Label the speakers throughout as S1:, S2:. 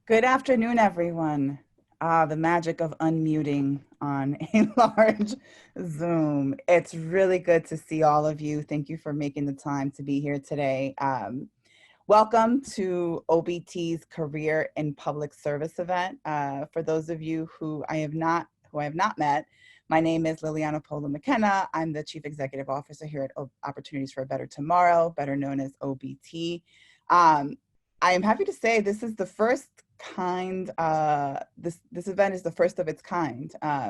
S1: Good afternoon, everyone. The magic of unmuting on a large Zoom. It's really good to see all of you. Thank you for making the time to be here today. Welcome to OBT's Career in Public Service event. For those of you who I have not met, my name is Liliana Polo McKenna. I'm the Chief Executive Officer here at Opportunities for a Better Tomorrow, better known as OBT. I am happy to say this is the first kind, this event is the first of its kind. I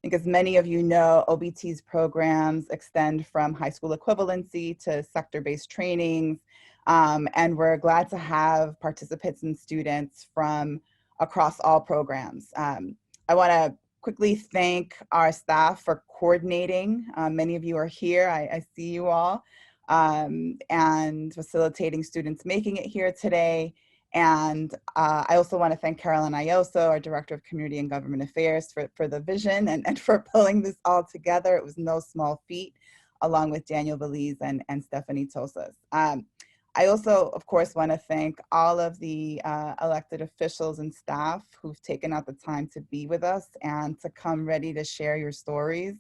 S1: think as many of you know, OBT's programs extend from high school equivalency to sector-based trainings, and we're glad to have participants and students from across all programs. I wanna quickly thank our staff for coordinating. Many of you are here, I see you all, and facilitating students making it here today. And I also want to thank Caroline Ioso, our Director of Community and Government Affairs, for the vision and for pulling this all together. It was no small feat, along with Daniel Belize and Stephanie Tosas. I also, of course, want to thank all of the elected officials and staff who've taken out the time to be with us and to come ready to share your stories.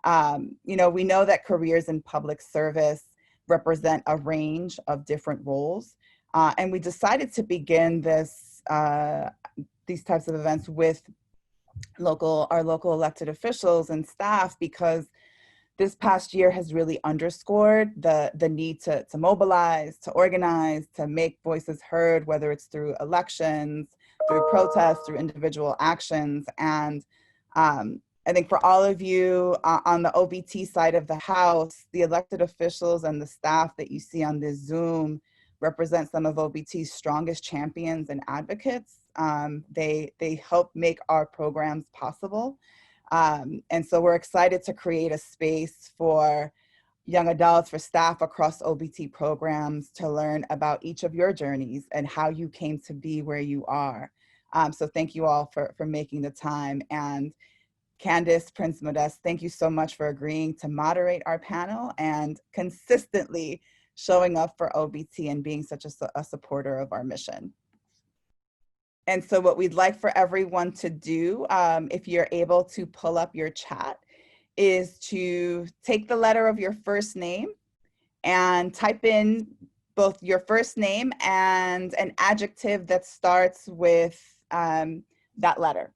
S1: We know that careers in public service represent a range of different roles. And we decided to begin these types of events with our local elected officials and staff, because this past year has really underscored the need to mobilize, to organize, to make voices heard, whether it's through elections, through protests, through individual actions. And I think for all of you on the OBT side of the house, the elected officials and the staff that you see on this Zoom represent some of OBT's strongest champions and advocates. They help make our programs possible. And so we're excited to create a space for young adults, for staff across OBT programs to learn about each of your journeys and how you came to be where you are. So thank you all for making the time. And Candice Prince Modest, thank you so much for agreeing to moderate our panel and consistently showing up for OBT and being such a supporter of our mission. And so what we'd like for everyone to do, if you're able to pull up your chat, is to take the letter of your first name and type in both your first name and an adjective that starts with that letter.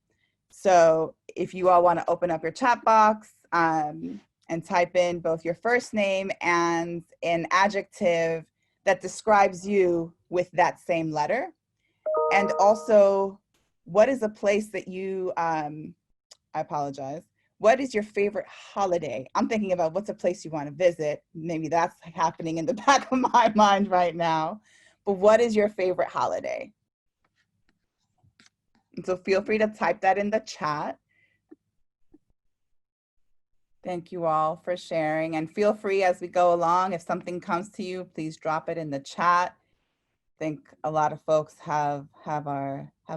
S1: So if you all want to open up your chat box and type in both your first name and an adjective that describes you with that same letter. And also, what is a place that you, I apologize, what is your favorite holiday? I'm thinking about what's a place you want to visit. Maybe that's happening in the back of my mind right now. But what is your favorite holiday? And so feel free to type that in the chat. Thank you all for sharing, and feel free as we go along, if something comes to you, please drop it in the chat. I think a lot of folks have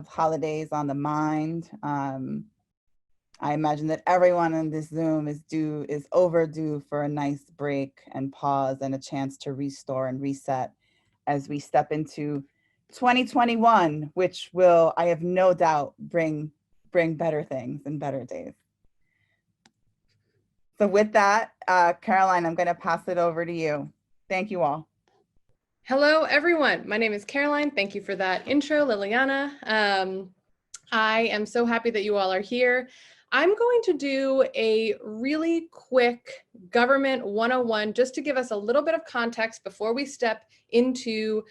S1: holidays on the mind. I imagine that everyone in this Zoom is overdue for a nice break and pause and a chance to restore and reset as we step into 2021, which will, I have no doubt, bring better things and better days. So with that, Caroline, I'm going to pass it over to you. Thank you all.
S2: Hello, everyone. My name is Caroline. Thank you for that intro, Liliana. I am so happy that you all are here. I'm going to do a really quick government 101 just to give us a little bit of context before we step into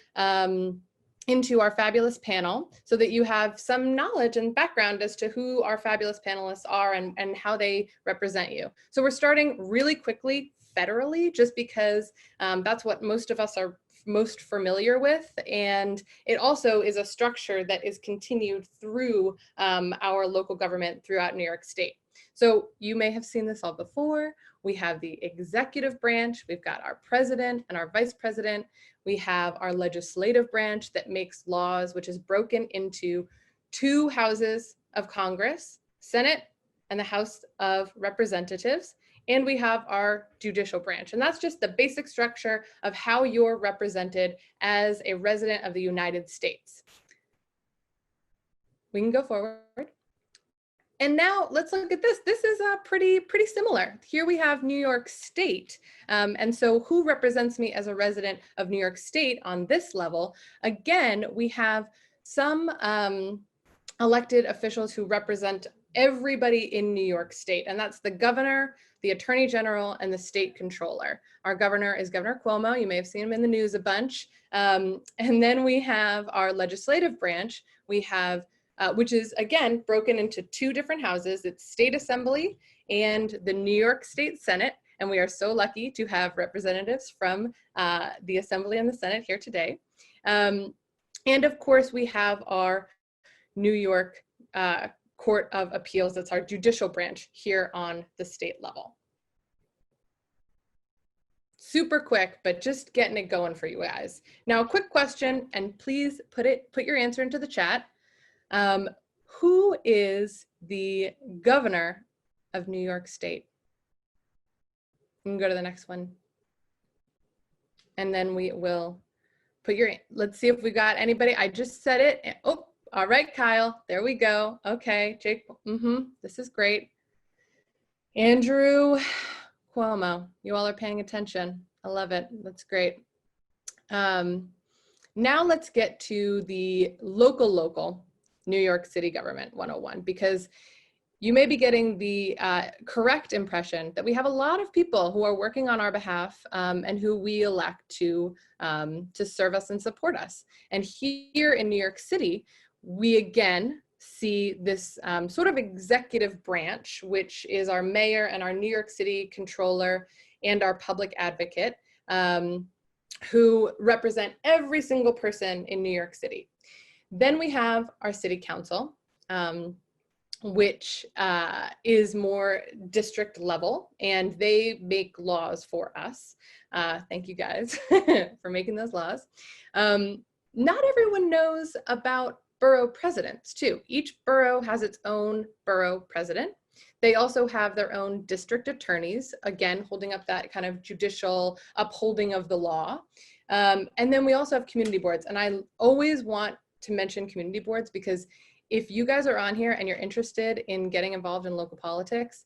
S2: our fabulous panel, so that you have some knowledge and background as to who our fabulous panelists are and how they represent you. So we're starting really quickly federally, just because that's what most of us are most familiar with, and it also is a structure that is continued through our local government throughout New York State. So you may have seen this all before. We have the executive branch, we've got our president and our vice president, we have our legislative branch that makes laws, which is broken into two houses of Congress, Senate and the House of Representatives. And we have our judicial branch. And that's just the basic structure of how you're represented as a resident of the United States. We can go forward. And now let's look at this. This is pretty similar. Here we have New York State. And so who represents me as a resident of New York State on this level? Again, we have some elected officials who represent everybody in New York State, and that's the governor, the attorney general, and the state controller. Our governor is Governor Cuomo. You may have seen him in the news a bunch. And then we have our legislative branch. We have which is, again, broken into two different houses. It's State Assembly and the New York State Senate. And we are so lucky to have representatives from the Assembly and the Senate here today. And of course, we have our New York Court of Appeals. That's our judicial branch here on the state level. Super quick, but just getting it going for you guys. Now, a quick question, and please put your answer into the chat. Who is the governor of New York State? You can go to the next one. And then we will put let's see if we got anybody. I just said it. Oh, all right, Kyle, there we go. Okay, Jake, this is great. Andrew Cuomo, you all are paying attention. I love it, that's great. Now let's get to the local New York City Government 101, because you may be getting the correct impression that we have a lot of people who are working on our behalf and who we elect to serve us and support us. And here in New York City, we again see this sort of executive branch, which is our mayor and our New York City controller and our public advocate, who represent every single person in New York City. Then we have our city council, which is more district level, and they make laws for us. Thank you guys for making those laws. Not everyone knows about borough presidents too. Each borough has its own borough president. They also have their own district attorneys, again, holding up that kind of judicial upholding of the law. And then we also have community boards. And I always want to mention community boards, because if you guys are on here and you're interested in getting involved in local politics,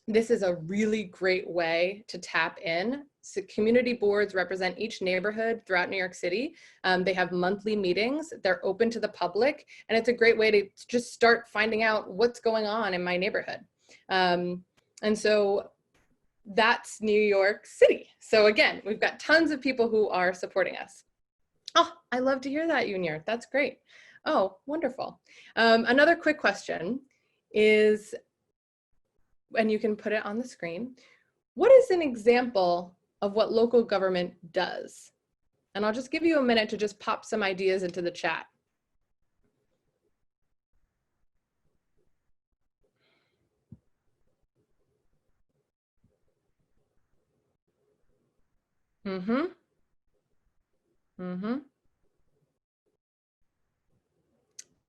S2: this is a really great way to tap in. So community boards represent each neighborhood throughout New York City. They have monthly meetings, they're open to the public, and it's a great way to just start finding out what's going on in my neighborhood. And so that's New York City. So again, we've got tons of people who are supporting us. Oh, I love to hear that, Junior. That's great. Oh, wonderful. Another quick question is, and you can put it on the screen, what is an example of what local government does? And I'll just give you a minute to just pop some ideas into the chat.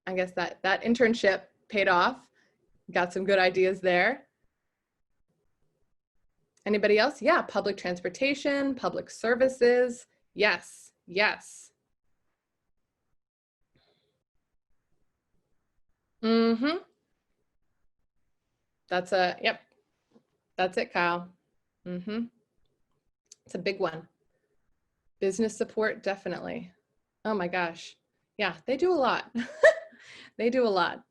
S2: I guess that internship paid off. Got some good ideas there. Anybody else? Yeah, public transportation, public services. Yes, yes. That's yep. That's it, Kyle. It's a big one. Business support, definitely. Oh my gosh. Yeah, they do a lot. They do a lot.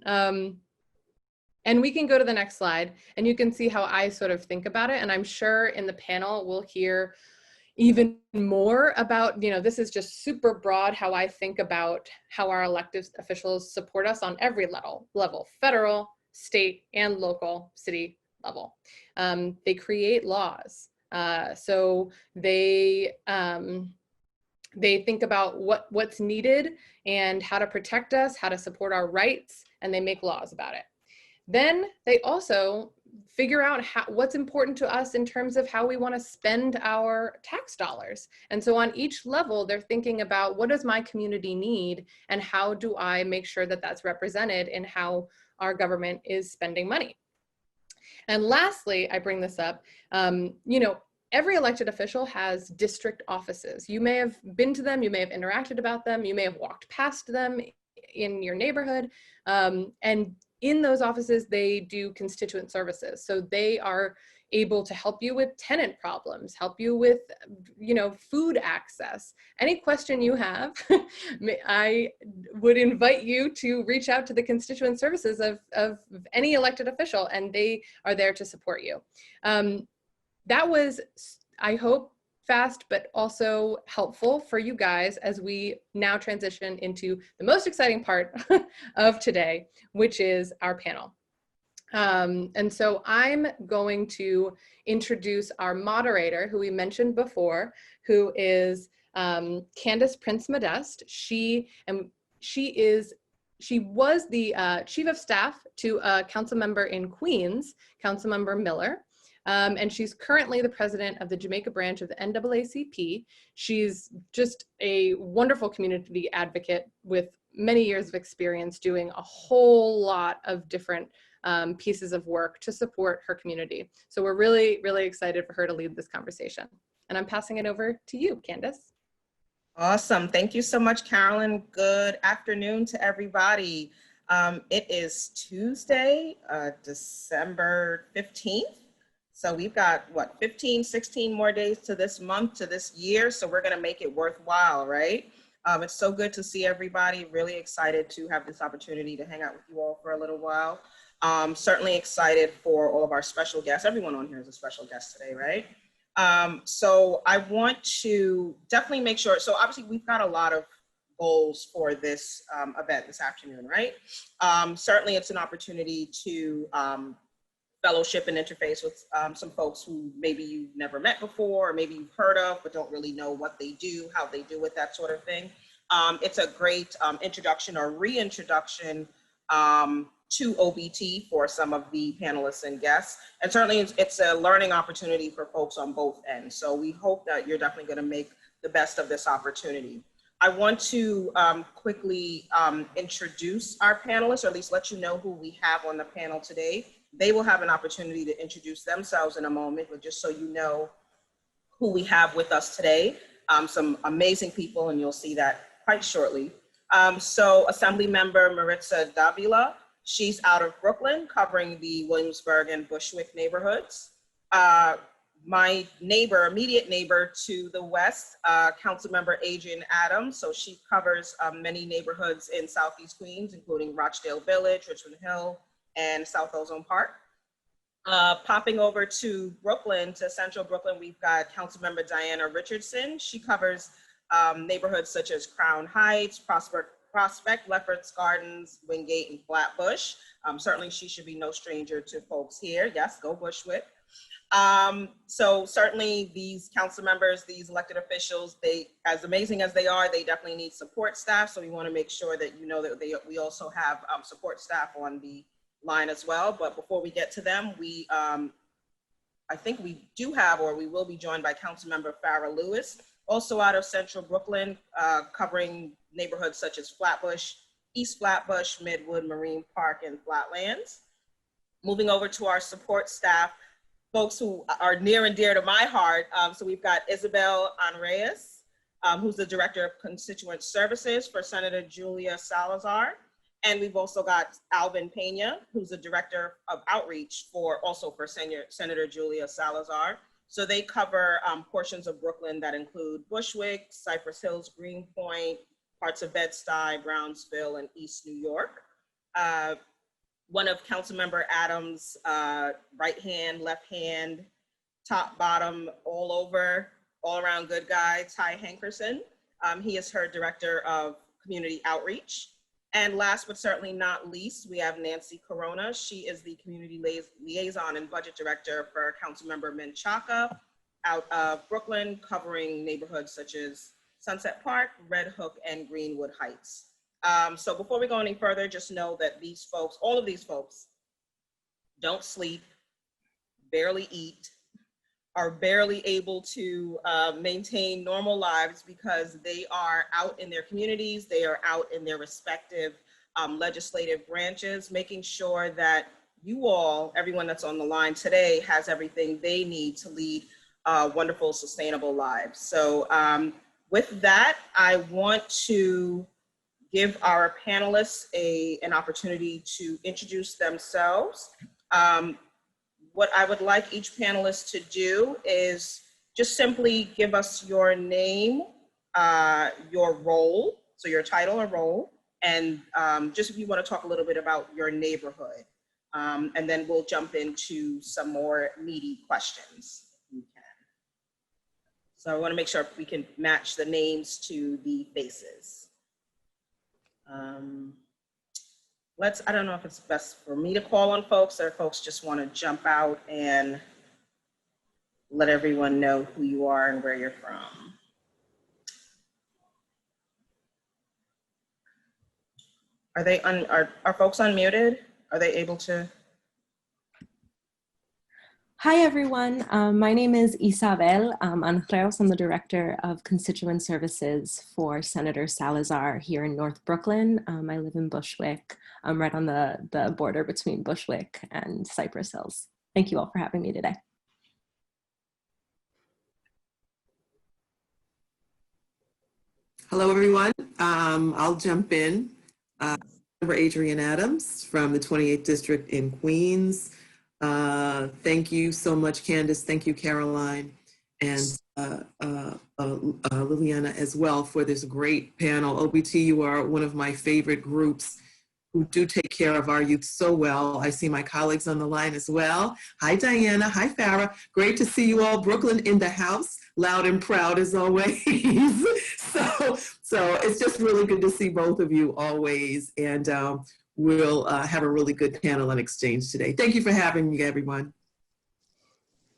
S2: And we can go to the next slide and you can see how I sort of think about it. And I'm sure in the panel, we'll hear even more about, this is just super broad how I think about how our elected officials support us on every level, federal, state, and local city level. They create laws. So they think about what's needed and how to protect us, how to support our rights, and they make laws about it. Then they also figure out what's important to us in terms of how we want to spend our tax dollars. And so on each level, they're thinking about what does my community need and how do I make sure that that's represented in how our government is spending money. And lastly, I bring this up, every elected official has district offices. You may have been to them, you may have interacted about them, you may have walked past them in your neighborhood. And in those offices, they do constituent services. So they are able to help you with tenant problems, help you with, food access. Any question you have, I would invite you to reach out to the constituent services of any elected official, and they are there to support you. That was, I hope, fast, but also helpful for you guys as we now transition into the most exciting part of today, which is our panel. And so I'm going to introduce our moderator, who we mentioned before, who is Candace Prince Modeste. She was the chief of staff to a council member in Queens, Councilmember Miller. And she's currently the president of the Jamaica branch of the NAACP. She's just a wonderful community advocate with many years of experience doing a whole lot of different pieces of work to support her community. So we're really, really excited for her to lead this conversation. And I'm passing it over to you, Candace.
S3: Awesome. Thank you so much, Carolyn. Good afternoon to everybody. It is Tuesday, December 15th. So we've got, 16 more days to this month, to this year. So we're going to make it worthwhile, right? It's so good to see everybody. Really excited to have this opportunity to hang out with you all for a little while. Certainly excited for all of our special guests. Everyone on here is a special guest today, right? So I want to definitely make sure, so obviously we've got a lot of goals for this event this afternoon, right? Certainly it's an opportunity to fellowship and interface with some folks who maybe you've never met before, or maybe you've heard of, but don't really know what they do, how they do it, that sort of thing. It's a great introduction or reintroduction to OBT for some of the panelists and guests. And certainly it's a learning opportunity for folks on both ends. So we hope that you're definitely going to make the best of this opportunity. I want to quickly introduce our panelists, or at least let you know who we have on the panel today. They will have an opportunity to introduce themselves in a moment, but just so you know who we have with us today. Some amazing people, and you'll see that quite shortly. So Assembly Member Maritza Davila, she's out of Brooklyn, covering the Williamsburg and Bushwick neighborhoods. My neighbor, immediate neighbor to the west, Councilmember Adrienne Adams. So she covers many neighborhoods in Southeast Queens, including Rochdale Village, Richmond Hill, and South Ozone Park. Popping over to Brooklyn, to Central Brooklyn, we've got Councilmember Diana Richardson. She covers neighborhoods such as Crown Heights, Prospect, Lefferts Gardens, Wingate, and Flatbush. Certainly she should be no stranger to folks here. Yes, go Bushwick. So certainly these council members, these elected officials, they, as amazing as they are, they definitely need support staff. So we want to make sure that you know that we also have support staff on the line as well. But before we get to them, we I think we do have, or we will be joined by Councilmember Farrah Lewis, also out of Central Brooklyn, covering neighborhoods such as Flatbush, East Flatbush, Midwood, Marine Park, and Flatlands. Moving over to our support staff, folks who are near and dear to my heart. So we've got Isabel Anreyes, who's the Director of Constituent Services for Senator Julia Salazar. And we've also got Alvin Pena, who's the Director of Outreach for Senator Julia Salazar. So they cover portions of Brooklyn that include Bushwick, Cypress Hills, Greenpoint, parts of Bed-Stuy, Brownsville, and East New York. One of Councilmember Adams' right hand, left hand, top, bottom, all over, all around good guy, Ty Hankerson. He is her Director of Community Outreach. And last but certainly not least, we have Nancy Corona. She is the Community Liaison and Budget Director for Councilmember Menchaca out of Brooklyn, covering neighborhoods such as Sunset Park, Red Hook, and Greenwood Heights. So before we go any further, just know that these folks, all of these folks, don't sleep, barely eat, are barely able to maintain normal lives because they are out in their communities, they are out in their respective legislative branches, making sure that you all, everyone that's on the line today, has everything they need to lead wonderful, sustainable lives. So with that, I want to give our panelists an opportunity to introduce themselves. What I would like each panelist to do is just simply give us your name, your role, so your title and role, and just if you want to talk a little bit about your neighborhood. And then we'll jump into some more meaty questions. If we can. So I want to make sure we can match the names to the faces. I don't know if it's best for me to call on folks or folks just want to jump out and let everyone know who you are and where you're from. Are folks unmuted? Are they able to?
S4: Hi, everyone. My name is Isabel Angeros. I'm the Director of Constituent Services for Senator Salazar here in North Brooklyn. I live in Bushwick. I'm right on the border between Bushwick and Cypress Hills. Thank you all for having me today.
S5: Hello, everyone. I'll jump in. Member Adrienne Adams from the 28th District in Queens. Thank you so much, Candace. Thank you, Caroline, and Liliana as well for this great panel. OBT, you are one of my favorite groups who do take care of our youth so well. I see my colleagues on the line as well. Hi, Diana. Hi, Farah. Great to see you all. Brooklyn in the house, loud and proud as always. So it's just really good to see both of you always. And we'll have a really good panel and exchange today. Thank you for having me, everyone.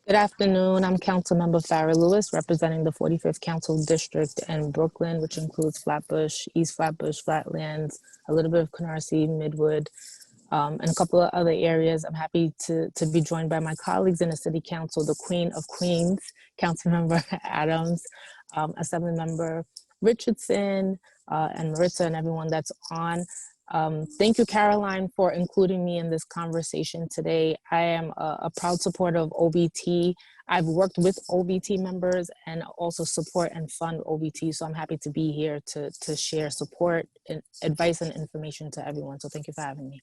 S6: Good afternoon. I'm Councilmember Farah Lewis, representing the 45th Council District in Brooklyn, which includes Flatbush, East Flatbush, Flatlands, a little bit of Canarsie, Midwood, and a couple of other areas. I'm happy to be joined by my colleagues in the City Council, the Queen of Queens, Councilmember Adams, Assemblymember Richardson, and Maritza, and everyone that's on. Thank you, Caroline, for including me in this conversation today. I am a proud supporter of OBT. I've worked with OBT members and also support and fund OBT, so I'm happy to be here to share support, and advice, and information to everyone. So thank you for having me.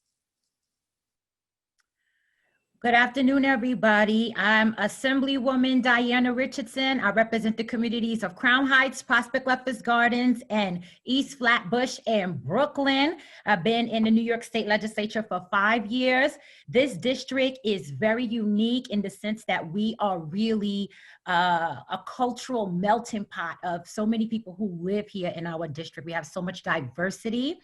S7: Good afternoon, everybody. I'm Assemblywoman Diana Richardson. I represent the communities of Crown Heights, Prospect Leopards Gardens, and East Flatbush and Brooklyn. I've been in the New York State Legislature for 5 years. This district is very unique in the sense that we are really a cultural melting pot of so many people who live here in our district. We have so much diversity.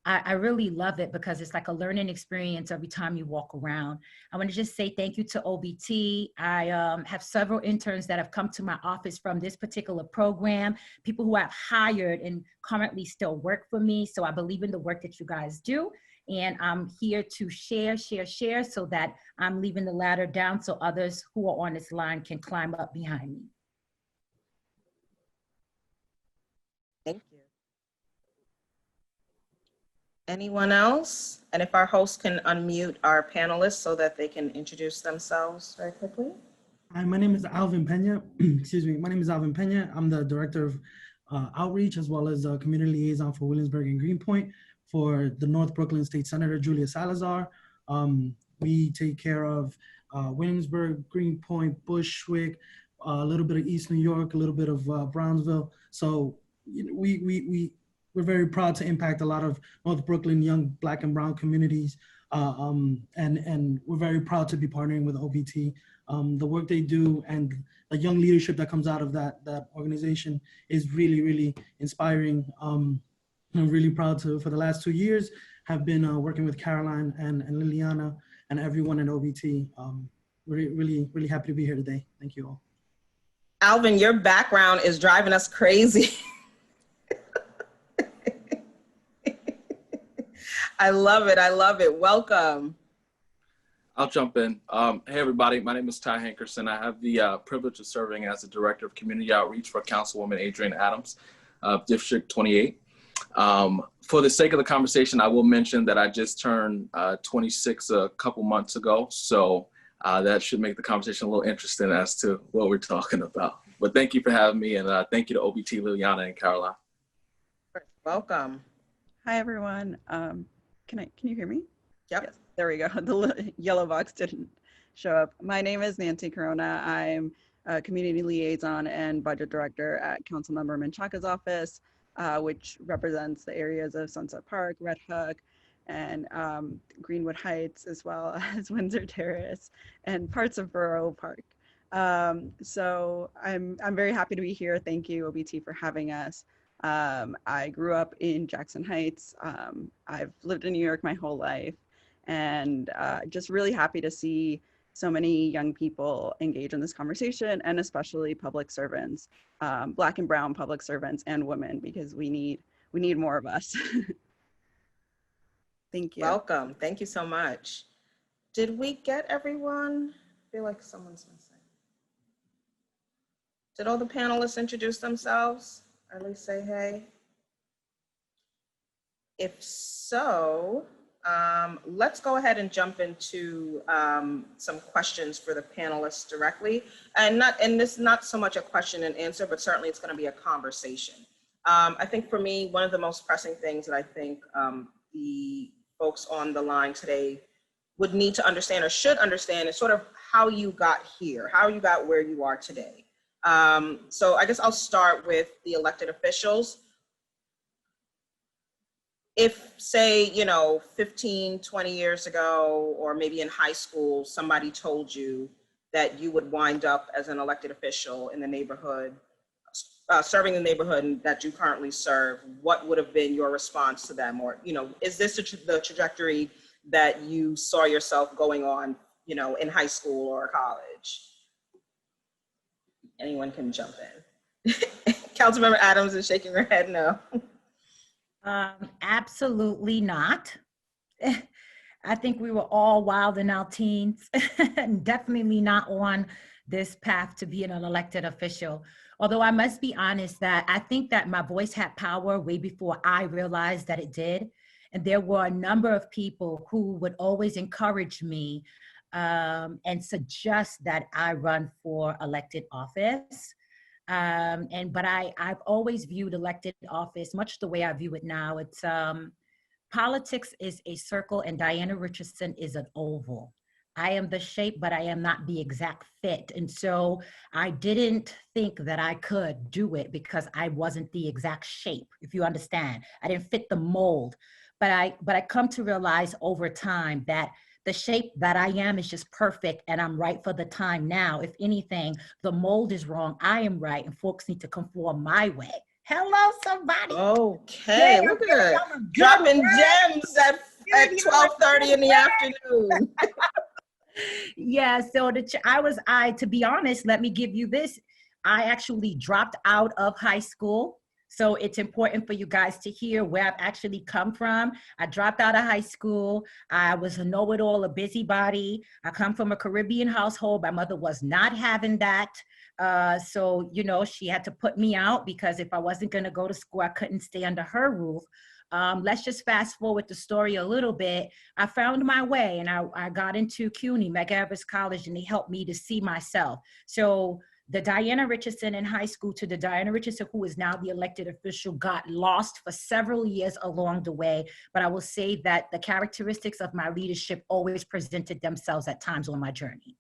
S7: I really love it because it's like a learning experience every time you walk around. I want to just say thank you to OBT. I have several interns that have come to my office from this particular program, people who I've hired and currently still work for me. So I believe in the work that you guys do. And I'm here to share so that I'm leaving the ladder down so others who are on this line can climb up behind me.
S3: Thank you. Anyone else? And if our host can unmute our panelists so that they can introduce themselves very quickly.
S8: Hi, my name is Alvin Pena. Excuse me. My name is Alvin Pena. I'm the Director of Outreach as well as Community Liaison for Williamsburg and Greenpoint for the North Brooklyn State Senator Julia Salazar. We take care of Williamsburg, Greenpoint, Bushwick, a little bit of East New York, a little bit of Brownsville. So we're very proud to impact a lot of North Brooklyn young Black and Brown communities. And we're very proud to be partnering with OBT. The work they do and the young leadership that comes out of that organization is really, really inspiring. I'm really proud to, for the last 2 years, have been working with Caroline and Liliana and everyone in OBT. Really, really happy to be here today. Thank you all.
S3: Alvin, your background is driving us crazy. I love it. I love it. Welcome.
S9: I'll jump in. Hey, everybody. My name is Ty Hankerson. I have the privilege of serving as the Director of Community Outreach for Councilwoman Adrienne Adams of District 28. For the sake of the conversation, I will mention that I just turned 26 a couple months ago. So that should make the conversation a little interesting as to what we're talking about. But thank you for having me. And thank you to OBT, Liliana, and Caroline.
S3: Welcome.
S10: Hi, everyone. Can you hear me?
S3: Yep.
S10: Yes, there we go. The yellow box didn't show up. My name is Nancy Corona. I'm a community liaison and budget director at Councilmember Menchaca's office, which represents the areas of Sunset Park, Red Hook, and Greenwood Heights, as well as Windsor Terrace and parts of Borough Park. So I'm very happy to be here. Thank you, OBT, for having us. I grew up in Jackson Heights. I've lived in New York my whole life, and just really happy to see so many young people engage in this conversation, and especially public servants, Black and brown public servants and women, because we need more of us. Thank you.
S3: Welcome. Thank you so much. Did we get everyone? I feel like someone's missing. Did all the panelists introduce themselves? Or at least say hey? If so, let's go ahead and jump into some questions for the panelists directly. And this is not so much a question and answer, but certainly it's going to be a conversation. I think for me, one of the most pressing things that I think the folks on the line today would need to understand or should understand is sort of how you got here, how you got where you are today. So I guess I'll start with the elected officials. If, say, 15, 20 years ago, or maybe in high school, somebody told you that you would wind up as an elected official in the neighborhood, serving the neighborhood that you currently serve, what would have been your response to them? Or, is this the trajectory that you saw yourself going on, in high school or college? Anyone can jump in. Councilmember Adams is shaking her head no.
S7: Absolutely not. I think we were all wild in our teens, and definitely not on this path to being an elected official. Although I must be honest that I think that my voice had power way before I realized that it did. And there were a number of people who would always encourage me and suggest that I run for elected office. But I've always viewed elected office much the way I view it now. It's politics is a circle and Diana Richardson is an oval. I am the shape, but I am not the exact fit. And so I didn't think that I could do it because I wasn't the exact shape, if you understand. I didn't fit the mold. But I come to realize over time that the shape that I am is just perfect and I'm right for the time now. If anything, the mold is wrong, I am right, and folks need to conform my way. Hello, somebody.
S3: Okay, look at her. Dropping gems at 12:30 in the afternoon.
S7: Yeah, so to be honest, let me give you this. I actually dropped out of high school. So it's important for you guys to hear where I've actually come from. I dropped out of high school. I was a know-it-all, a busybody. I come from a Caribbean household. My mother was not having that. So, she had to put me out because if I wasn't going to go to school, I couldn't stay under her roof. Let's just fast forward the story a little bit. I found my way and I got into CUNY, Medgar College, and they helped me to see myself. So the Diana Richardson in high school to the Diana Richardson who is now the elected official got lost for several years along the way. But I will say that the characteristics of my leadership always presented themselves at times on my journey.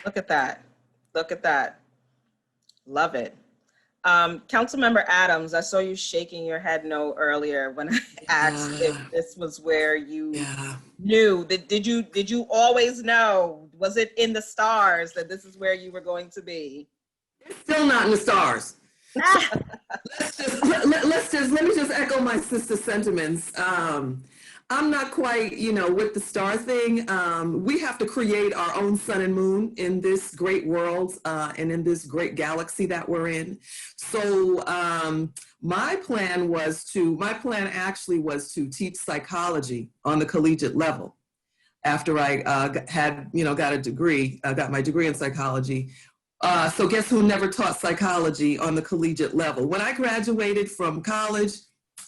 S3: Look at that. Look at that. Love it. Councilmember Adams, I saw you shaking your head no earlier when I asked if this was where you knew. Did you always know? Was it in the stars that this is where you were going to be?
S5: It's still not in the stars. Let me just echo my sister's sentiments. I'm not quite, with the star thing. We have to create our own sun and moon in this great world and in this great galaxy that we're in. So my plan actually was to teach psychology on the collegiate level. After I got a degree, got my degree in psychology. So guess who never taught psychology on the collegiate level? When I graduated from college,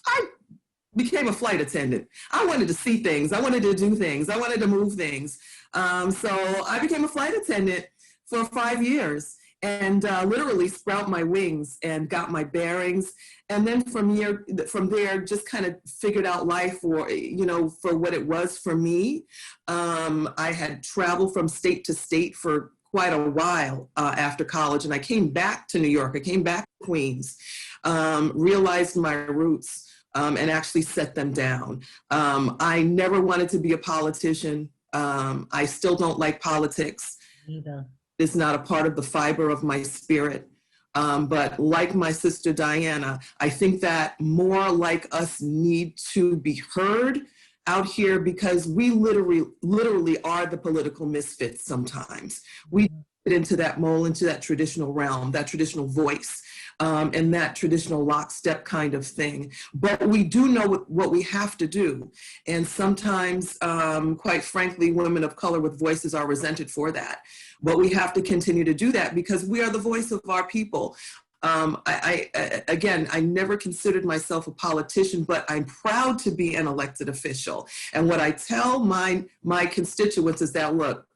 S5: I became a flight attendant. I wanted to see things. I wanted to do things. I wanted to move things. So I became a flight attendant for 5 years. and literally sprout my wings and got my bearings. And then from there, just kind of figured out life for, for what it was for me. I had traveled from state to state for quite a while after college, and I came back to New York. I came back to Queens, realized my roots, and actually set them down. I never wanted to be a politician. I still don't like politics.
S7: Neither.
S5: It's not a part of the fiber of my spirit. But like my sister Diana, I think that more like us need to be heard out here, because we literally are the political misfits sometimes. We get into that mold, into that traditional realm, that traditional voice, and that traditional lockstep kind of thing. But we do know what we have to do. And sometimes, quite frankly, women of color with voices are resented for that. But we have to continue to do that because we are the voice of our people. Again, I never considered myself a politician, but I'm proud to be an elected official. And what I tell my constituents is that, look,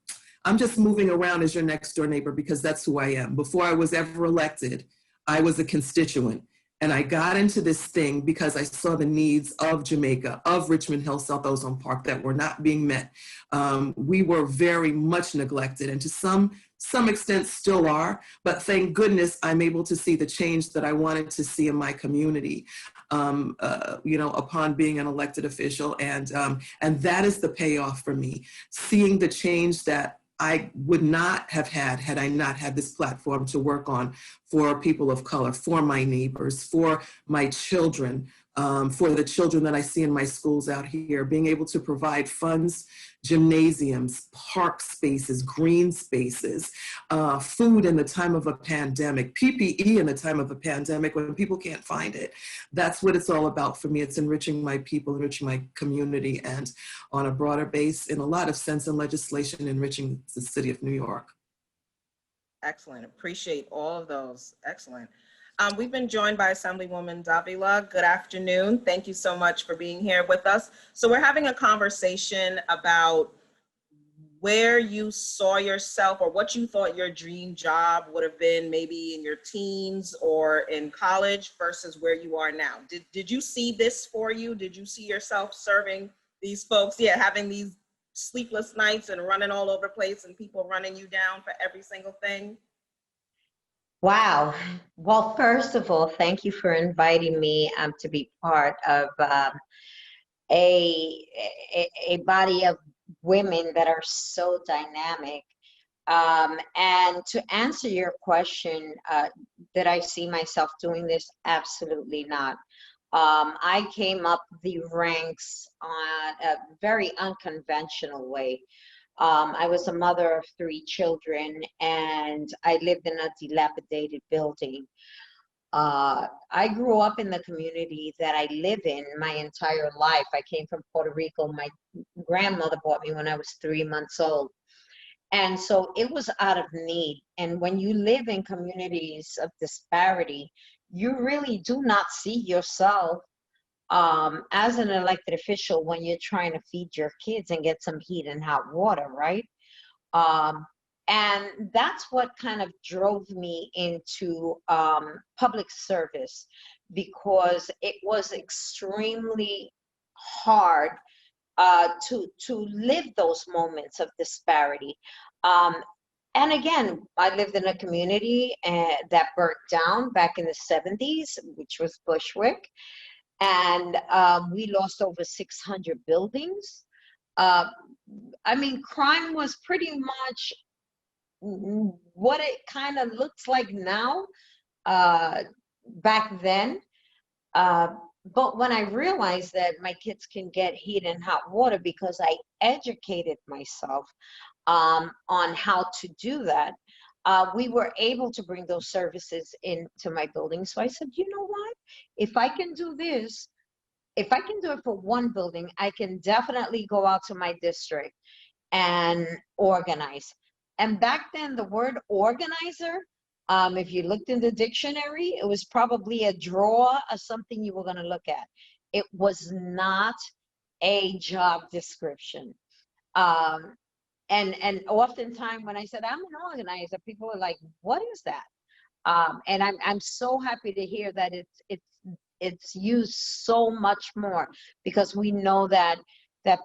S5: I'm just moving around as your next door neighbor because that's who I am. Before I was ever elected, I was a constituent. And I got into this thing because I saw the needs of Jamaica, of Richmond Hill, South Ozone Park that were not being met. We were very much neglected, and to some extent still are, but thank goodness I'm able to see the change that I wanted to see in my community, upon being an elected official. And that is the payoff for me, seeing the change that I would not have had I not had this platform to work on for people of color, for my neighbors, for my children, for the children that I see in my schools out here, being able to provide funds, gymnasiums, park spaces, green spaces, food in the time of a pandemic, PPE in the time of a pandemic when people can't find it. That's what it's all about for me. It's enriching my people, enriching my community, and on a broader base, in a lot of sense and legislation, enriching the city of New York.
S3: Excellent. Appreciate all of those. Excellent. We've been joined by Assemblywoman Davila. Good afternoon. Thank you so much for being here with us. So we're having a conversation about where you saw yourself or what you thought your dream job would have been, maybe in your teens or in college versus where you are now. Did you see this for you? Did you see yourself serving these folks? Yeah, having these sleepless nights and running all over the place and people running you down for every single thing?
S11: Wow. Well, first of all, thank you for inviting me to be part of a body of women that are so dynamic. And to answer your question, did I see myself doing this? Absolutely not. I came up the ranks on a very unconventional way. I was a mother of 3 children, and I lived in a dilapidated building. I grew up in the community that I live in my entire life. I came from Puerto Rico. My grandmother bought me when I was 3 months old. And so it was out of need. And when you live in communities of disparity, you really do not see yourself as an elected official when you're trying to feed your kids and get some heat and hot water, right? And that's what kind of drove me into public service, because it was extremely hard to live those moments of disparity. And again, I lived in a community that burnt down back in the 70s, which was Bushwick. And we lost over 600 buildings. I mean, crime was pretty much what it kind of looks like now, back then. But when I realized that my kids can get heat and hot water because I educated myself on how to do that, we were able to bring those services into my building. So I said, you know what? If I can do this, if I can do it for one building, I can definitely go out to my district and organize. And back then, the word organizer, if you looked in the dictionary, it was probably a drawer or something you were going to look at. It was not a job description. and oftentimes when I said I'm an organizer, people are like, "What is that?" And I'm so happy to hear that it's used so much more, because we know that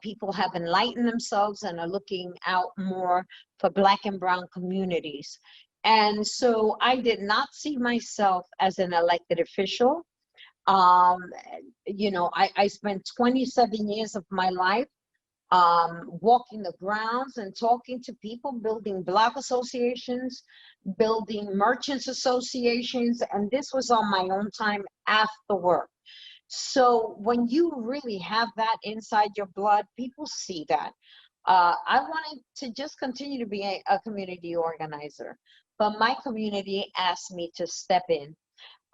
S11: people have enlightened themselves and are looking out more for Black and brown communities. And so I did not see myself as an elected official. You know, I spent 27 years of my life walking the grounds and talking to people, building block associations, building merchants associations, and this was on my own time after work. So when you really have that inside your blood, people see that. I wanted to just continue to be a community organizer, but my community asked me to step in,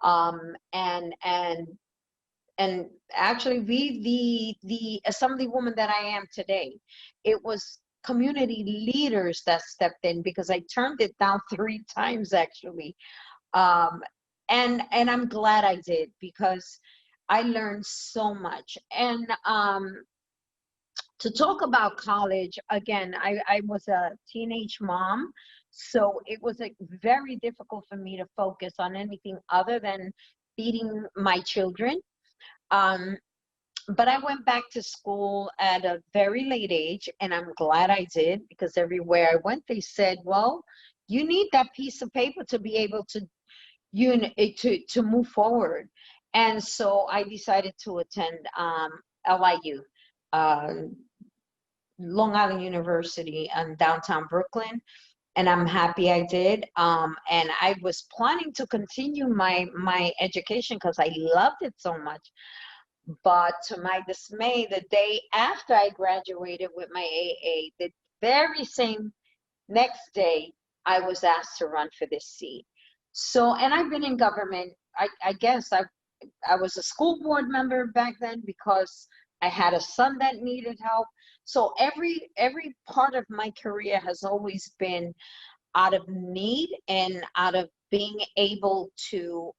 S11: and actually be the assemblywoman that I am today. It was community leaders that stepped in, because I turned it down 3 times actually. And I'm glad I did, because I learned so much. And to talk about college, again, I was a teenage mom, so it was very difficult for me to focus on anything other than feeding my children. But I went back to school at a very late age, and I'm glad I did, because everywhere I went, they said, well, you need that piece of paper to be able to, to move forward. And so I decided to attend LIU, Long Island University in downtown Brooklyn. And I'm happy I did. And I was planning to continue my education because I loved it so much. But to my dismay, the day after I graduated with my AA, the very same next day, I was asked to run for this seat. So, and I've been in government, I guess I was a school board member back then because I had a son that needed help. So every part of my career has always been out of need and out of being able to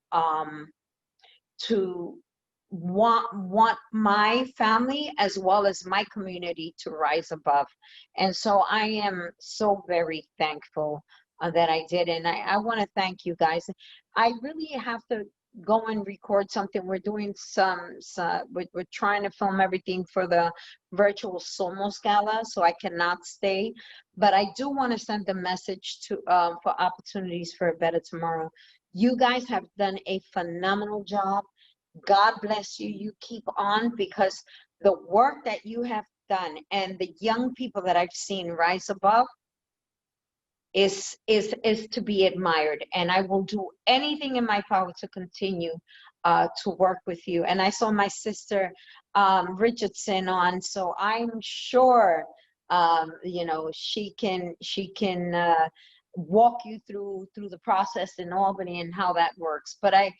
S11: want my family as well as my community to rise above. And so I am so very thankful that I did. And I want to thank you guys. I really have to go and record something. We're doing we're trying to film everything for the virtual Somos Gala, so I cannot stay. But I do want to send a message to for Opportunities for a Better Tomorrow. You guys have done a phenomenal job. God bless you. You keep on, because the work that you have done and the young people that I've seen rise above is to be admired. And I will do anything in my power to continue to work with you. And I saw my sister Richardson on, so I'm sure you know, she can walk you through the process in Albany and how that works. But I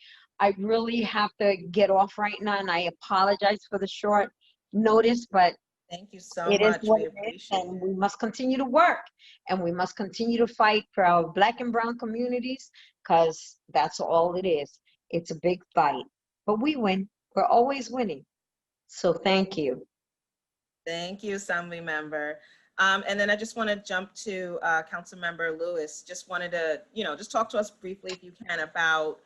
S11: really have to get off right now, and I apologize for the short notice, but
S3: thank you so
S11: it
S3: much.
S11: is what
S3: We
S11: it is,
S3: appreciate it.
S11: and we must continue to work, and we must continue to fight for our Black and brown communities, because that's all it is. It's a big fight, but we win. We're always winning. So thank you.
S3: Thank you, Assembly Member. And then I just want to jump to Councilmember Lewis. Just wanted to, just talk to us briefly, if you can, about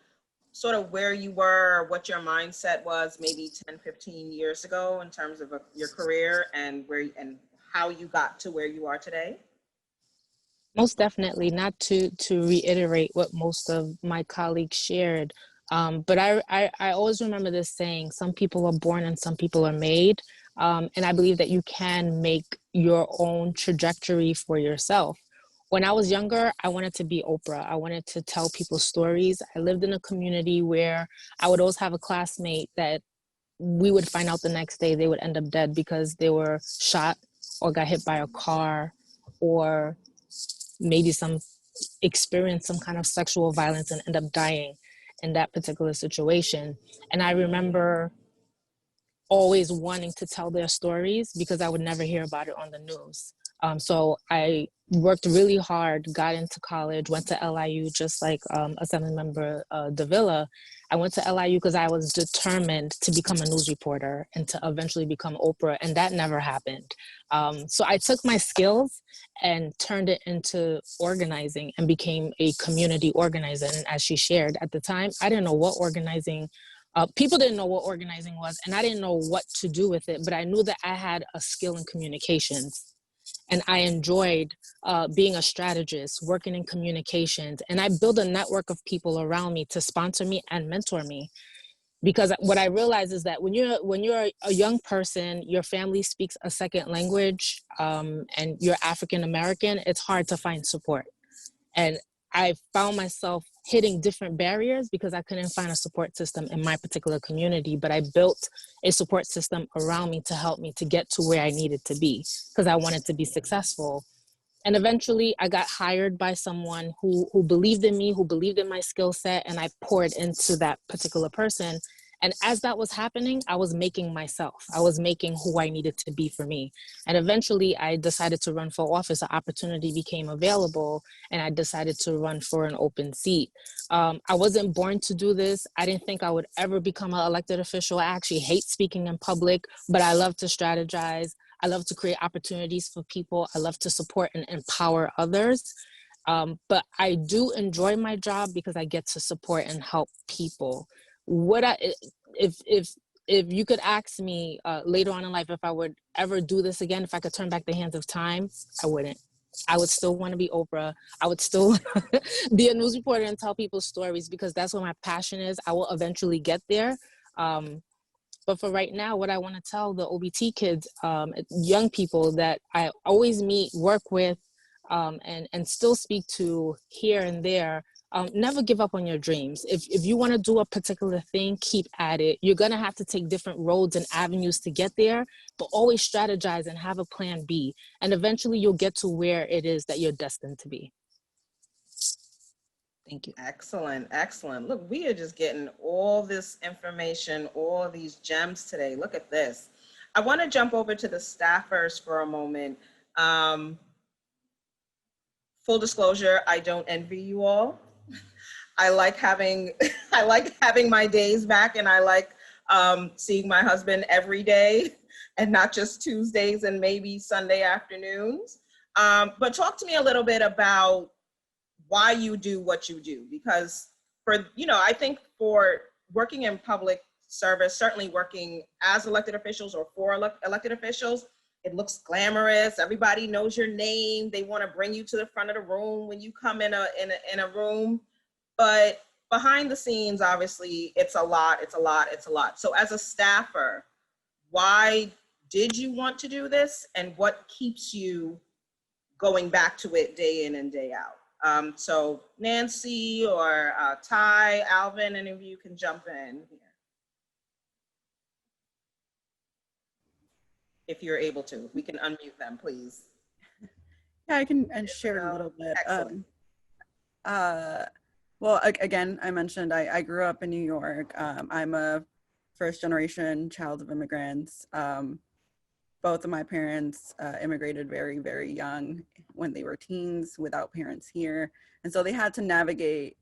S3: sort of where you were, what your mindset was maybe 10, 15 years ago in terms of your career, and how you got to where you are today.
S6: Most definitely, not to reiterate what most of my colleagues shared, but I always remember this saying: some people are born and some people are made. And I believe that you can make your own trajectory for yourself. When I was younger, I wanted to be Oprah. I wanted to tell people stories. I lived in a community where I would always have a classmate that we would find out the next day they would end up dead because they were shot or got hit by a car, or maybe experience some kind of sexual violence and end up dying in that particular situation. And I remember always wanting to tell their stories because I would never hear about it on the news. So I worked really hard, got into college, went to LIU, just like Assemblymember Davila. I went to LIU because I was determined to become a news reporter and to eventually become Oprah, and that never happened. So I took my skills and turned it into organizing and became a community organizer. And as she shared at the time, I didn't know what organizing, people didn't know what organizing was, and I didn't know what to do with it, but I knew that I had a skill in communications. And I enjoyed being a strategist, working in communications, and I built a network of people around me to sponsor me and mentor me. Because what I realized is that when you're a young person, your family speaks a second language, and you're African American, it's hard to find support. And I found myself hitting different barriers because I couldn't find a support system in my particular community, but I built a support system around me to help me to get to where I needed to be because I wanted to be successful. And eventually I got hired by someone who believed in me, who believed in my skill set, and I poured into that particular person. And as that was happening, I was making myself. I was making who I needed to be for me. And eventually I decided to run for office. An opportunity became available and I decided to run for an open seat. I wasn't born to do this. I didn't think I would ever become an elected official. I actually hate speaking in public, but I love to strategize. I love to create opportunities for people. I love to support and empower others. But I do enjoy my job because I get to support and help people. If you could ask me later on in life if I would ever do this again, if I could turn back the hands of time, I wouldn't. I would still want to be Oprah. I would still be a news reporter and tell people stories because that's what my passion is. I will eventually get there. But for right now, what I want to tell the OBT kids, young people that I always meet, work with, and still speak to here and there, never give up on your dreams. If you want to do a particular thing, keep at it. You're going to have to take different roads and avenues to get there, but always strategize and have a plan B. And eventually you'll get to where it is that you're destined to be. Thank you.
S3: Excellent, excellent. Look, we are just getting all this information, all these gems today. Look at this. I want to jump over to the staffers for a moment. Full disclosure, I don't envy you all. I like having my days back, and I like seeing my husband every day and not just Tuesdays and maybe Sunday afternoons. But talk to me a little bit about why you do what you do, because I think for working in public service, certainly working as elected officials or for elected officials, it looks glamorous. Everybody knows your name. They want to bring you to the front of the room when you come in a room. But behind the scenes, obviously, it's a lot. So as a staffer, why did you want to do this, and what keeps you going back to it day in and day out? So Nancy or Ty, Alvin, any of you can jump in here. If you're able to, we can unmute them, please.
S10: Yeah, I can share a little bit. Well, again, I mentioned I grew up in New York. I'm a first generation child of immigrants. Both of my parents immigrated very, very young when they were teens without parents here. And so they had to navigate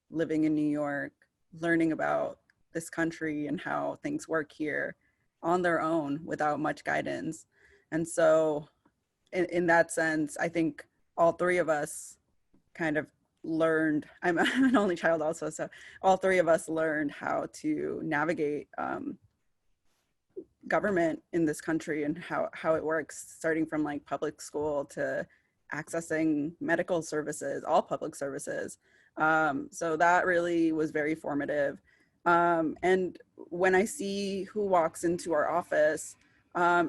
S10: living in New York, learning about this country and how things work here on their own without much guidance. And so in that sense, I think all three of us kind of learned, I'm an only child also, so all three of us learned how to navigate government in this country and how it works, starting from like public school to accessing medical services, all public services. So that really was very formative. And when I see who walks into our office,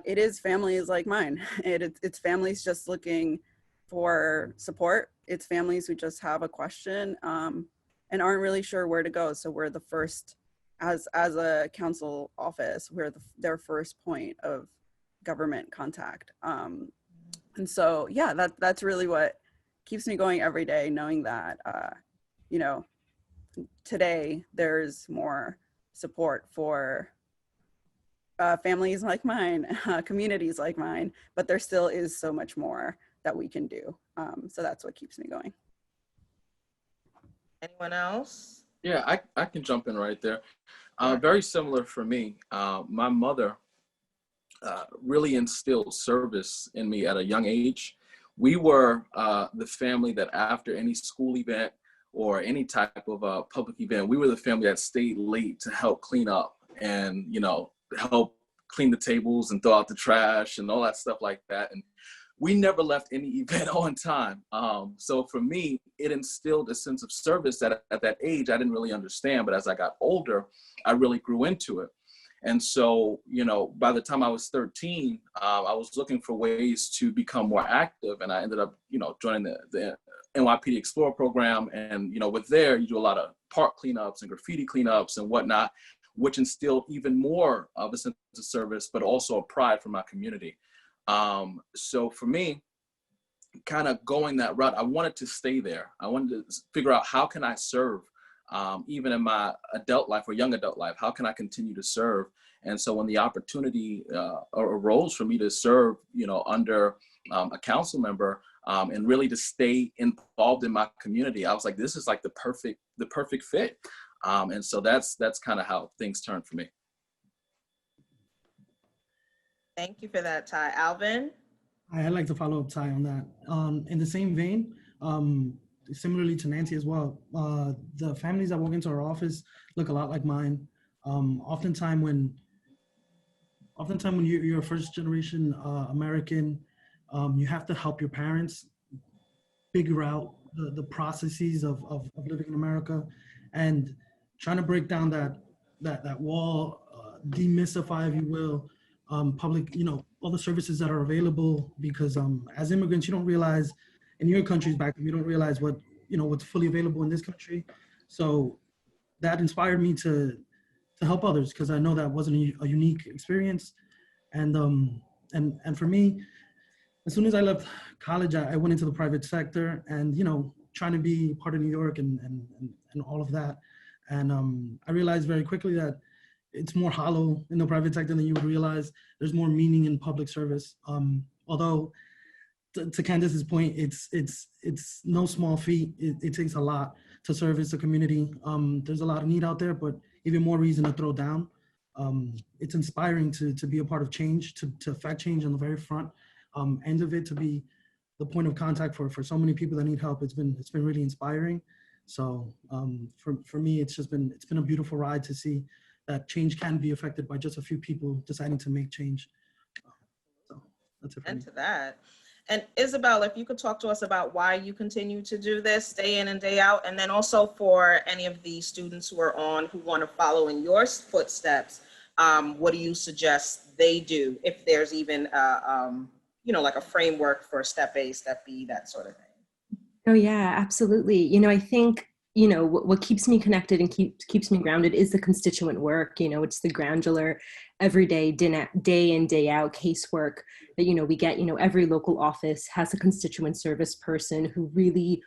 S10: it is families like mine. It's families just looking for support. It's families who just have a question and aren't really sure where to go. So we're the first, as a council office, we're their first point of government contact. And so, yeah, that's really what keeps me going every day, knowing that, today there's more support for families like mine, communities like mine, but there still is so much more that we can do. So that's what keeps me going.
S3: Anyone else?
S9: Yeah, I can jump in right there. Very similar for me. My mother really instilled service in me at a young age. We were the family that after any school event or any type of public event, we were the family that stayed late to help clean up and, you know, help clean the tables and throw out the trash and all that stuff like that. And we never left any event on time. So for me, it instilled a sense of service that at that age, I didn't really understand. But as I got older, I really grew into it. And so, you know, by the time I was 13, I was looking for ways to become more active. And I ended up, you know, joining the NYPD Explorer program. And, you know, with there, you do a lot of park cleanups and graffiti cleanups and whatnot, which instilled even more of a sense of service, but also a pride for my community. So for me, kind of going that route, I wanted to stay there. I wanted to figure out how can I serve, even in my adult life or young adult life, how can I continue to serve? And so when the opportunity arose for me to serve, you know, under a council member and really to stay involved in my community, I was like, this is like the perfect fit. And so that's kind of how things turned for me.
S3: Thank you for that, Ty. Alvin?
S8: I'd like to follow up, Ty, on that. In the same vein, similarly to Nancy as well, the families that walk into our office look a lot like mine. Oftentimes when you're a first generation American, you have to help your parents figure out the processes of living in America, and trying to break down that wall, demystify, if you will, public, you know, all the services that are available, because as immigrants, you don't realize in your countries back, you don't realize what, you know, what's fully available in this country. So that inspired me to help others, because I know that wasn't a unique experience. And for me, as soon as I left college, I went into the private sector, and, you know, trying to be part of New York and all of that. And I realized very quickly that it's more hollow in the private sector than you would realize. There's more meaning in public service. Although, to Candace's point, it's no small feat. It takes a lot to service the community. There's a lot of need out there, but even more reason to throw down. It's inspiring to be a part of change, to affect change on the very front end of it, to be the point of contact for so many people that need help. It's been really inspiring. So for me, it's been a beautiful ride to see that change can be affected by just a few people deciding to make change. So that's it for me.
S3: To that. And Isabel, if you could talk to us about why you continue to do this day in and day out, and then also for any of the students who are on who want to follow in your footsteps, what do you suggest they do, if there's even you know, like a framework for step A, step B, that sort of thing?
S4: Oh yeah, absolutely. You know, I think, you know, what keeps me connected and keeps me grounded is the constituent work. You know, it's the granular, everyday, day in, day out casework that, you know, we get. You know, every local office has a constituent service person who really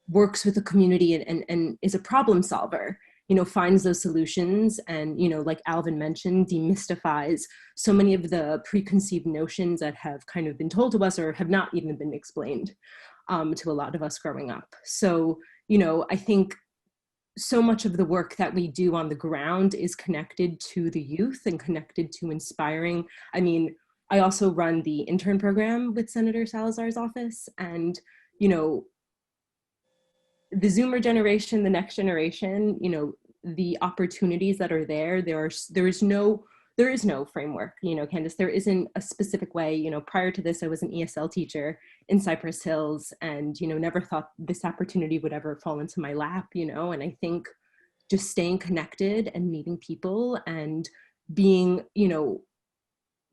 S4: works with the community and is a problem solver, you know, finds those solutions and, you know, like Alvin mentioned, demystifies so many of the preconceived notions that have kind of been told to us or have not even been explained to a lot of us growing up. So, you know, I think so much of the work that we do on the ground is connected to the youth and connected to inspiring. I mean, I also run the intern program with Senator Salazar's office, and, you know, the Zoomer generation, the next generation, you know, the opportunities that are there, there is no framework, you know, Candace, there isn't a specific way. You know, prior to this, I was an ESL teacher in Cypress Hills and, you know, never thought this opportunity would ever fall into my lap, you know, and I think just staying connected and meeting people and being, you know,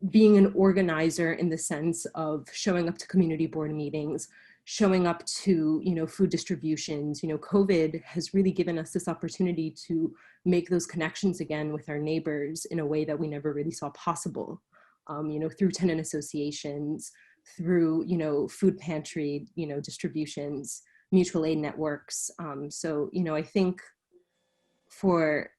S4: being an organizer in the sense of showing up to community board meetings, showing up to, you know, food distributions. You know, COVID has really given us this opportunity to make those connections again with our neighbors in a way that we never really saw possible, you know, through tenant associations, through, you know, food pantry, you know, distributions, mutual aid networks. So, you know, I think for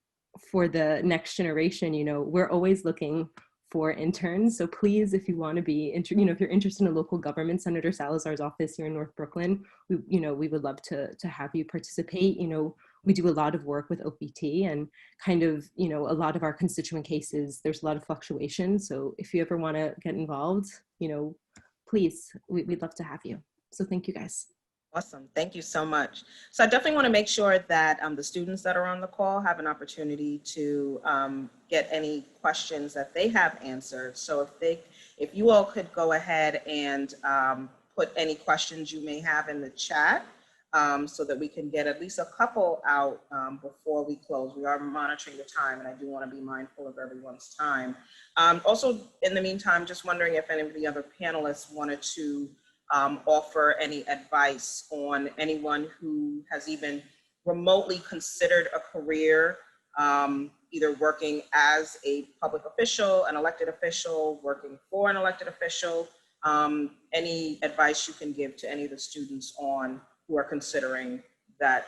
S4: the next generation, you know, we're always looking for interns. So please, if you want to be, if you're interested in a local government, Senator Salazar's office here in North Brooklyn, we would love to have you participate. We do a lot of work with OPT and kind of, a lot of our constituent cases, there's a lot of fluctuation. So if you ever want to get involved, please, we'd love to have you. So thank you guys.
S3: Awesome. Thank you so much. So I definitely want to make sure that the students that are on the call have an opportunity to get any questions that they have answered. So if you all could go ahead and put any questions you may have in the chat, so that we can get at least a couple out before we close. We are monitoring the time, and I do want to be mindful of everyone's time. Also, in the meantime, just wondering if any of the other panelists wanted to offer any advice on anyone who has even remotely considered a career, either working as a public official, an elected official, working for an elected official. Any advice you can give to any of the students who are considering that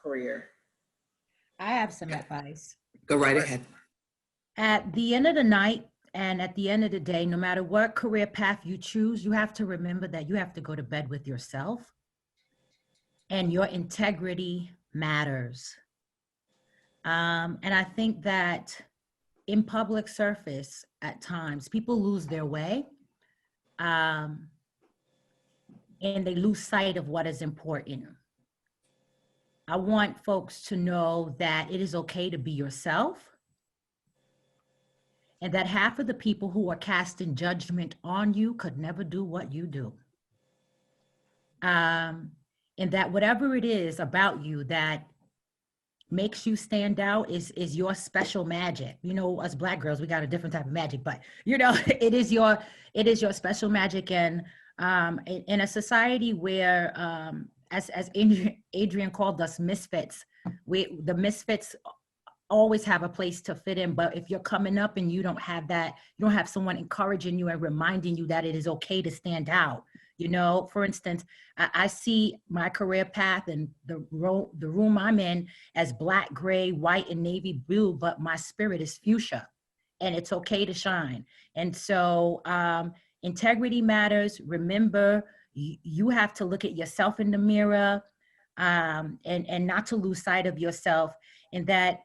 S3: career?
S7: I have some advice.
S5: Go right ahead.
S7: At the end of the night and at the end of the day, no matter what career path you choose, you have to remember that you have to go to bed with yourself, and your integrity matters. And I think that in public service, at times, people lose their way. And they lose sight of what is important. I want folks to know that it is okay to be yourself, and that half of the people who are casting judgment on you could never do what you do. And that whatever it is about you that makes you stand out is your special magic. Us Black girls, we got a different type of magic, but it is your special magic. And in a society where, as Adrian called us misfits, the misfits always have a place to fit in. But if you're coming up and you don't have that, you don't have someone encouraging you and reminding you that it is okay to stand out. For instance, I see my career path and the room I'm in as black, gray, white, and navy blue, but my spirit is fuchsia, and it's okay to shine. And so, integrity matters. Remember, you have to look at yourself in the mirror, and not to lose sight of yourself. And that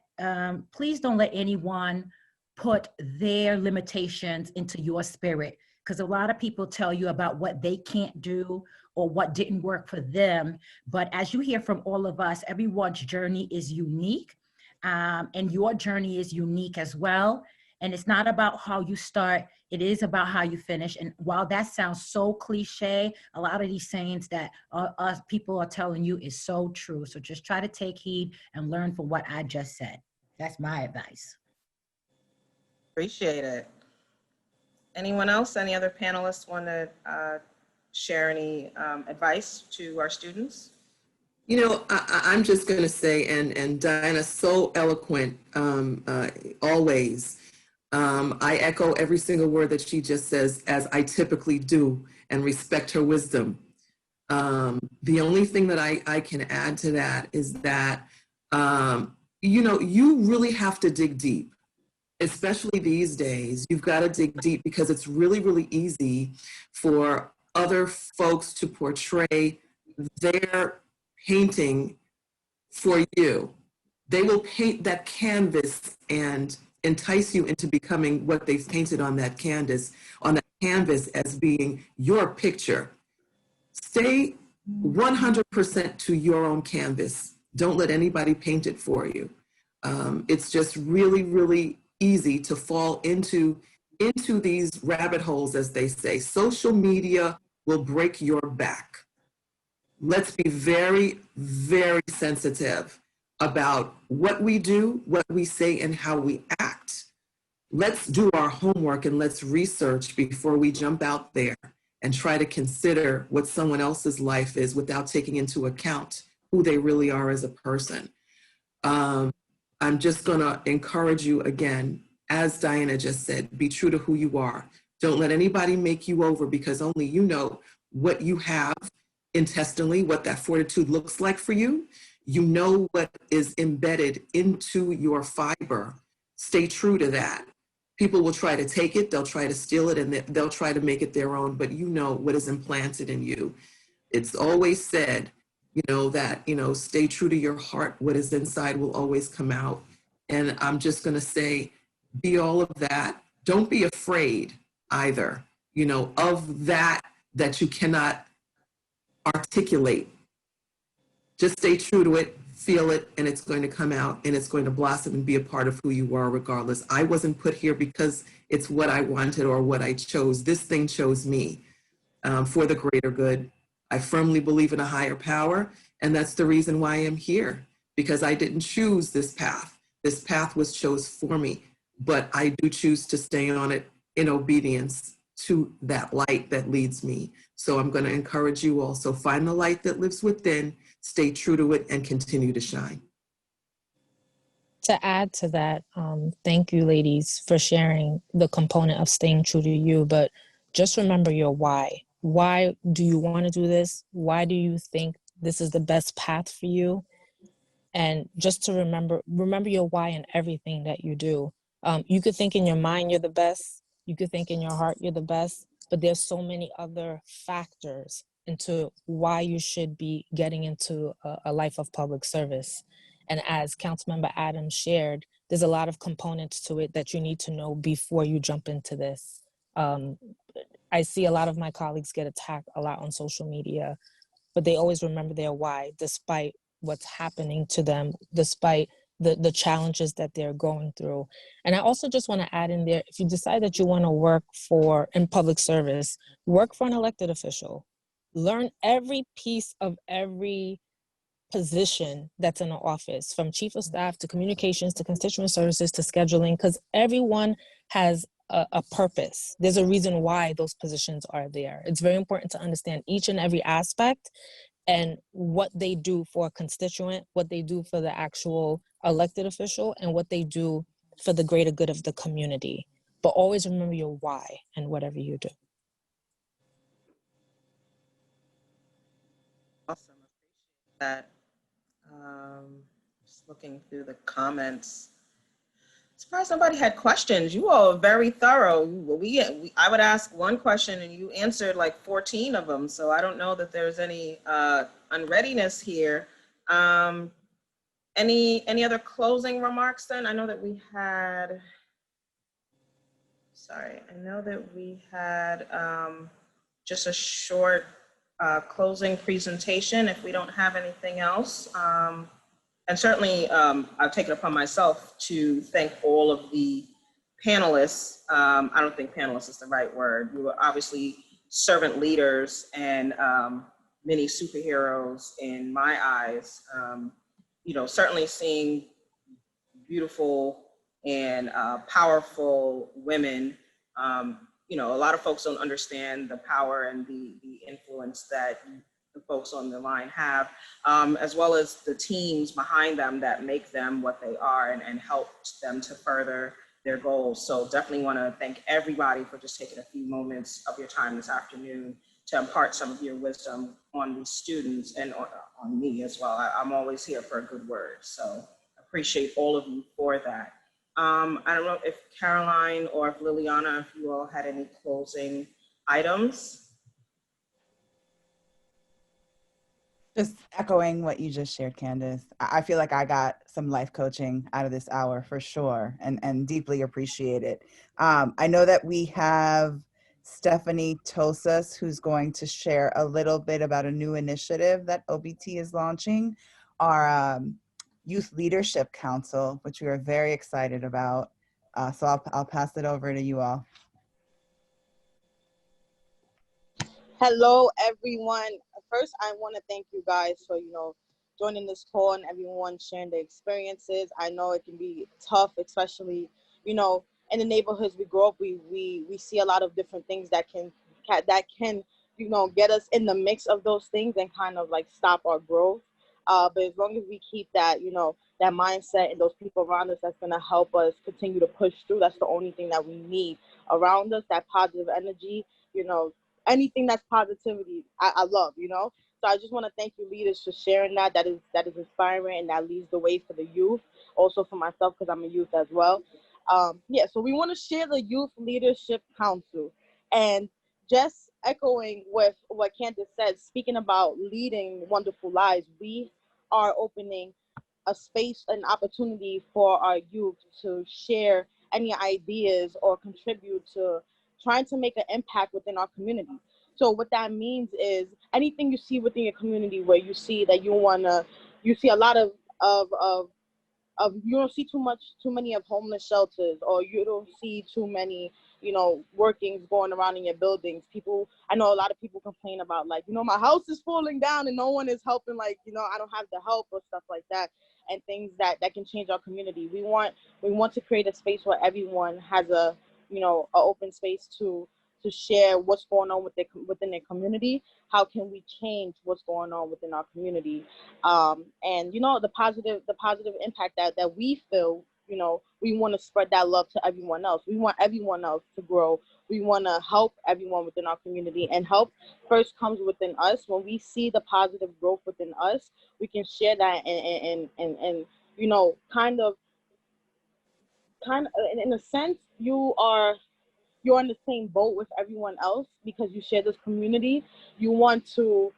S7: please don't let anyone put their limitations into your spirit, because a lot of people tell you about what they can't do or what didn't work for them. But as you hear from all of us, everyone's journey is unique, and your journey is unique as well. And it's not about how you start, it is about how you finish. And while that sounds so cliche, a lot of these sayings that us people are telling you is so true. So just try to take heed and learn from what I just said. That's my advice.
S3: Appreciate it. Anyone else, any other panelists want to share any advice to our students?
S5: I'm just going to say, and Diana's so eloquent always. I echo every single word that she just says, as I typically do, and respect her wisdom. The only thing that I can add to that is that, you really have to dig deep, especially these days. You've got to dig deep, because it's really, really easy for other folks to portray their painting for you. They will paint that canvas and entice you into becoming what they've painted on that canvas as being your picture. Stay 100% to your own canvas. Don't let anybody paint it for you. It's just really, really easy to fall into these rabbit holes, as they say. Social media will break your back. Let's be very, very sensitive about what we do, what we say, and how we act. Let's do our homework and let's research before we jump out there and try to consider what someone else's life is without taking into account who they really are as a person. I'm just gonna encourage you again, as Diana just said, be true to who you are. Don't let anybody make you over, because only you know what you have intestinally, what that fortitude looks like for you. You know what is embedded into your fiber. Stay true to that. People will try to take it, they'll try to steal it, and they'll try to make it their own, but you know what is implanted in you. It's always said, that, stay true to your heart. What is inside will always come out. And I'm just going to say, be all of that. Don't be afraid either, of that you cannot articulate. Just stay true to it, feel it, and it's going to come out, and it's going to blossom and be a part of who you are regardless. I wasn't put here because it's what I wanted or what I chose. This thing chose me for the greater good. I firmly believe in a higher power, and that's the reason why I'm here, because I didn't choose this path. This path was chose for me, but I do choose to stay on it in obedience to that light that leads me. So I'm going to encourage you also, find the light that lives within, stay true to it, and continue to shine.
S6: To add to that, thank you, ladies, for sharing the component of staying true to you, but just remember your why. Why do you want to do this? Why do you think this is the best path for you? And just to remember your why in everything that you do. You could think in your mind you're the best. You could think in your heart you're the best, but there's so many other factors into why you should be getting into a life of public service. And as Councilmember Adams shared, there's a lot of components to it that you need to know before you jump into this. I see a lot of my colleagues get attacked a lot on social media, but they always remember their why, despite what's happening to them, despite the challenges that they're going through. And I also just want to add in there, if you decide that you want to work in public service, work for an elected official. Learn every piece of every position that's in the office, from chief of staff to communications to constituent services to scheduling, because everyone has a purpose. There's a reason why those positions are there. It's very important to understand each and every aspect and what they do for a constituent, what they do for the actual elected official, and what they do for the greater good of the community. But always remember your why in whatever you do.
S3: Awesome. Appreciate that. Just looking through the comments. Surprised nobody had questions. You all are very thorough. I would ask one question and you answered like 14 of them. So I don't know that there's any unreadiness here. Any other closing remarks then? I know that we had, just a short closing presentation if we don't have anything else. And certainly, I've taken it upon myself to thank all of the panelists. I don't think panelists is the right word. You were obviously servant leaders and many superheroes in my eyes. Certainly seeing beautiful and powerful women. A lot of folks don't understand the power and the influence that the folks on the line have, as well as the teams behind them that make them what they are and help them to further their goals. So definitely want to thank everybody for just taking a few moments of your time this afternoon to impart some of your wisdom on these students and on me as well. I'm always here for a good word. So appreciate all of you for that. I don't know if Caroline or if Liliana, if you all had any closing items.
S1: Just echoing what you just shared, Candace. I feel like I got some life coaching out of this hour for sure, and deeply appreciate it. I know that we have Stephanie Tosas, who's going to share a little bit about a new initiative that OBT is launching, our Youth Leadership Council, which we are very excited about. So I'll pass it over to you all.
S12: Hello, everyone. First, I want to thank you guys for, joining this call and everyone sharing their experiences. I know it can be tough, especially, in the neighborhoods we grow up. We see a lot of different things that can, get us in the mix of those things and kind of like stop our growth. But as long as we keep that, that mindset and those people around us, that's going to help us continue to push through. That's the only thing that we need around us, that positive energy, anything that's positivity, I love, So I just want to thank you leaders for sharing that. That is inspiring, and that leads the way for the youth, also for myself, because I'm a youth as well. Yeah, so we want to share the Youth Leadership Council. And just echoing with what Candace said, speaking about leading wonderful lives, we are opening a space, an opportunity for our youth to share any ideas or contribute to trying to make an impact within our community. So what that means is anything you see within your community where you see that you see a lot of you don't see too many of homeless shelters, or you don't see too many, workings going around in your buildings. I know a lot of people complain about, like, my house is falling down and no one is helping, like, I don't have the help or stuff like that, and things that can change our community. We want to create a space where everyone has a open space to share what's going on within their community. How can we change what's going on within our community? And the positive impact that we feel, we want to spread that love to everyone else. We want everyone else to grow. We want to help everyone within our community, and help first comes within us. When we see the positive growth within us, we can share that and kind of in a sense, you're in the same boat with everyone else because you share this community. You want to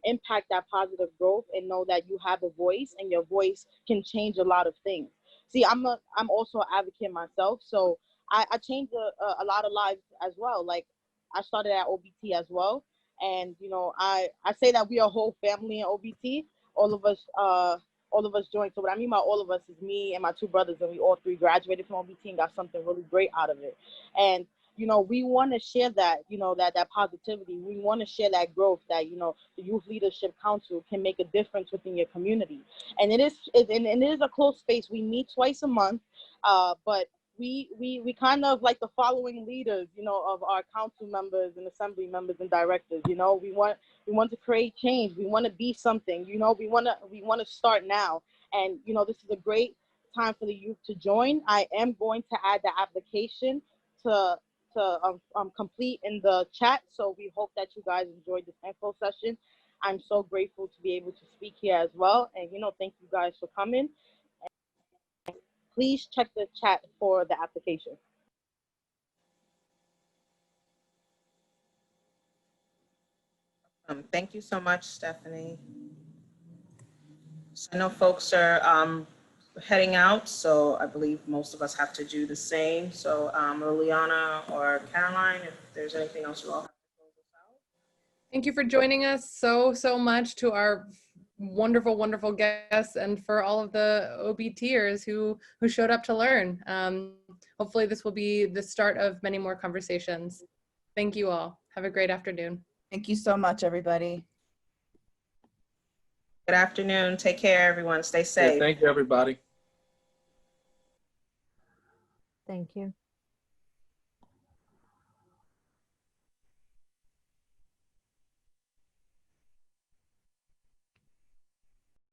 S12: impact that positive growth and know that you have a voice, and your voice can change a lot of things. See, I'm also an advocate myself, so I changed a lot of lives as well. Like, I started at OBT as well, and I say that we are a whole family in OBT. All of us joined. So what I mean by all of us is me and my two brothers, and we all three graduated from OBT and got something really great out of it. And we want to share that, that positivity. We want to share that growth, that the Youth Leadership Council can make a difference within your community. And it is a close space. We meet twice a month, but we kind of like the following leaders, of our council members and assembly members and directors. We want to create change. We want to be something. We want to start now. And this is a great time for the youth to join. I am going to add the application to complete in the chat. So we hope that you guys enjoyed this info session. I'm so grateful to be able to speak here as well. And, thank you guys for coming. And please check the chat for the application.
S3: Thank you so much, Stephanie. So I know folks are heading out, so I believe most of us have to do the same. So Liliana or Caroline, if there's anything else you all have to close us out.
S2: Thank you for joining us so much, to our wonderful guests, and for all of the OBTers who showed up to learn. Hopefully this will be the start of many more conversations. Thank you all. Have a great afternoon.
S1: Thank you so much, everybody.
S3: Good afternoon. Take care, everyone. Stay safe.
S9: Yeah, thank you, everybody.
S6: Thank you.